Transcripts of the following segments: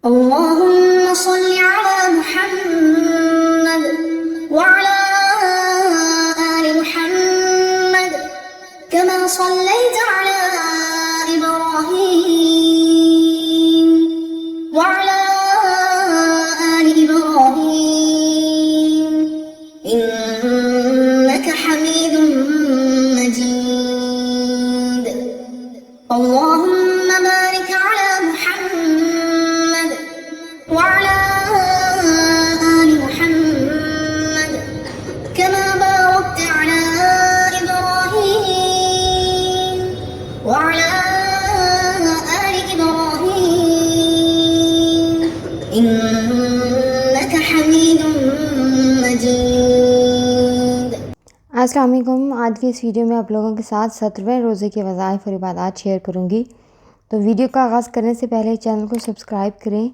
اللهم صل على محمد وعلى آل محمد كما صليت على إبراهيم وعلى آل إبراهيم إنك حميد مجيد. اللهم بارك على محمد وعلى آل محمد كما باركت على إبراهيم وعلى آل إبراهيم إنك حميد مجيد. السلام علیکم. آج کی اس ویڈیو میں آپ لوگوں کے ساتھ 17ویں روزے کے وظائف اور عبادات شیئر کروں گی. تو ویڈیو کا آغاز کرنے سے پہلے چینل کو سبسکرائب کریں،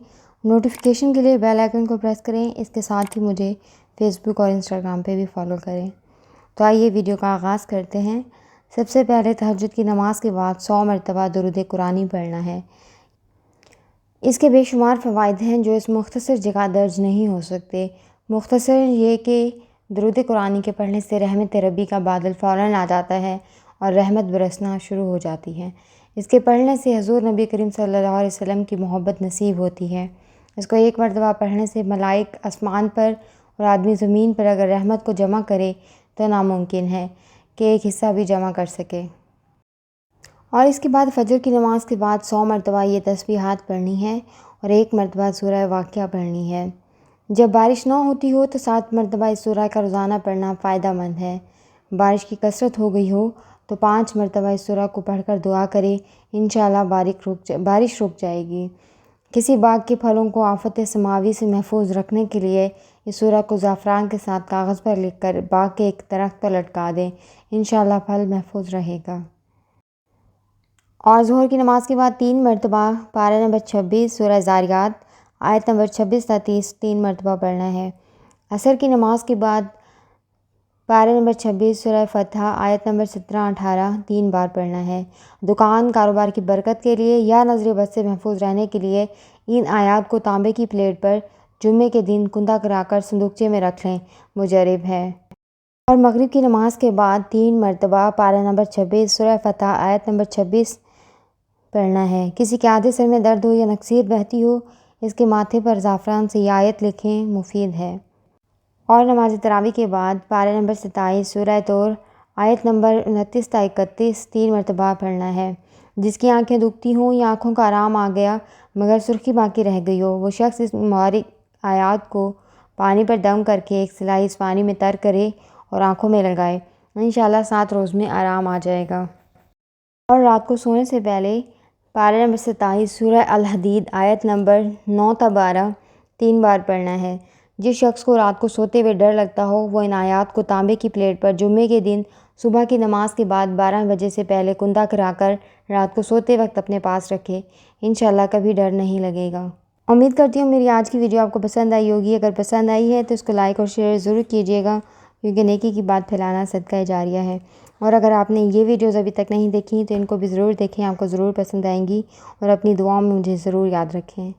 نوٹیفیکیشن کے لیے بیل آئیکن کو پریس کریں. اس کے ساتھ ہی مجھے فیس بک اور انسٹاگرام پہ بھی فالو کریں. تو آئیے ویڈیو کا آغاز کرتے ہیں. سب سے پہلے تہجد کی نماز کے بعد 100 مرتبہ درود قرآنی پڑھنا ہے. اس کے بے شمار فوائد ہیں جو اس مختصر جگہ درج نہیں ہو سکتے. مختصر یہ کہ درود قرآنی کے پڑھنے سے رحمت ربی کا بادل فوراً آ جاتا ہے اور رحمت برسنا شروع ہو جاتی ہے. اس کے پڑھنے سے حضور نبی کریم صلی اللہ علیہ وسلم کی محبت نصیب ہوتی ہے. اس کو ایک مرتبہ پڑھنے سے ملائک آسمان پر اور آدمی زمین پر اگر رحمت کو جمع کرے تو ناممکن ہے کہ ایک حصہ بھی جمع کر سکے. اور اس کے بعد فجر کی نماز کے بعد 100 مرتبہ یہ تسبیحات پڑھنی ہے اور 1 مرتبہ سورہ واقعہ پڑھنی ہے. جب بارش نہ ہوتی ہو تو 7 مرتبہ اس سورہ کا روزانہ پڑھنا فائدہ مند ہے. بارش کی کثرت ہو گئی ہو تو 5 مرتبہ اس سورہ کو پڑھ کر دعا کرے، انشاءاللہ بارش رک جائے گی. کسی باغ کے پھلوں کو آفت سماوی سے محفوظ رکھنے کے لیے اس سورہ کو زعفران کے ساتھ کاغذ پر لکھ کر باغ کے ایک درخت پر لٹکا دیں، انشاءاللہ پھل محفوظ رہے گا. اور ظہر کی نماز کے بعد 3 مرتبہ پارہ نمبر 26 سورہ زاریات آیت نمبر 26 تا 30 3 مرتبہ پڑھنا ہے. عصر کی نماز کے بعد پارہ نمبر 26 سورہ فتح آیت نمبر 17-18 3 بار پڑھنا ہے. دکان کاروبار کی برکت کے لیے یا نظر بد سے محفوظ رہنے کے لیے ان آیات کو تانبے کی پلیٹ پر جمعے کے دن کندہ کرا کر صندوقچے میں رکھ لیں، مجرب ہے. اور مغرب کی نماز کے بعد 3 مرتبہ پارہ نمبر 26 سورہ فتح آیت نمبر 26 پڑھنا ہے. کسی کے آدھے سر میں درد ہو یا نکسیر بہتی ہو، اس کے ماتھے پر زعفران سے یہ آیت لکھیں، مفید ہے. اور نماز تراویح کے بعد پارہ نمبر 27 سورہ طور آیت نمبر 29 تا 31 3 مرتبہ پڑھنا ہے. جس کی آنکھیں دکھتی ہوں یا آنکھوں کا آرام آ گیا مگر سرخی باقی رہ گئی ہو، وہ شخص اس مبارک آیات کو پانی پر دم کر کے ایک سلائی اس پانی میں تر کرے اور آنکھوں میں لگائے، انشاءاللہ 7 روز میں آرام آ جائے گا. اور رات کو سونے سے پہلے پارہ نمبر 27 سورہ الحدید آیت نمبر 9 تا 12 3 بار پڑھنا ہے. جس شخص کو رات کو سوتے ہوئے ڈر لگتا ہو وہ ان آیات کو تانبے کی پلیٹ پر جمعے کے دن صبح کی نماز کے بعد 12 بجے سے پہلے کندہ کرا کر رات کو سوتے وقت اپنے پاس رکھے، انشاءاللہ کبھی ڈر نہیں لگے گا. امید کرتی ہوں میری آج کی ویڈیو آپ کو پسند آئی ہوگی. اگر پسند آئی ہے تو اس کو لائک اور شیئر ضرور کیجیے گا، کیونکہ نیکی کی بات پھیلانا صدقہ جاریہ ہے. اور اگر آپ نے یہ ویڈیوز ابھی تک نہیں دیکھی تو ان کو بھی ضرور دیکھیں، آپ کو ضرور پسند آئیں گی. اور اپنی دعاؤں میں مجھے ضرور یاد رکھیں.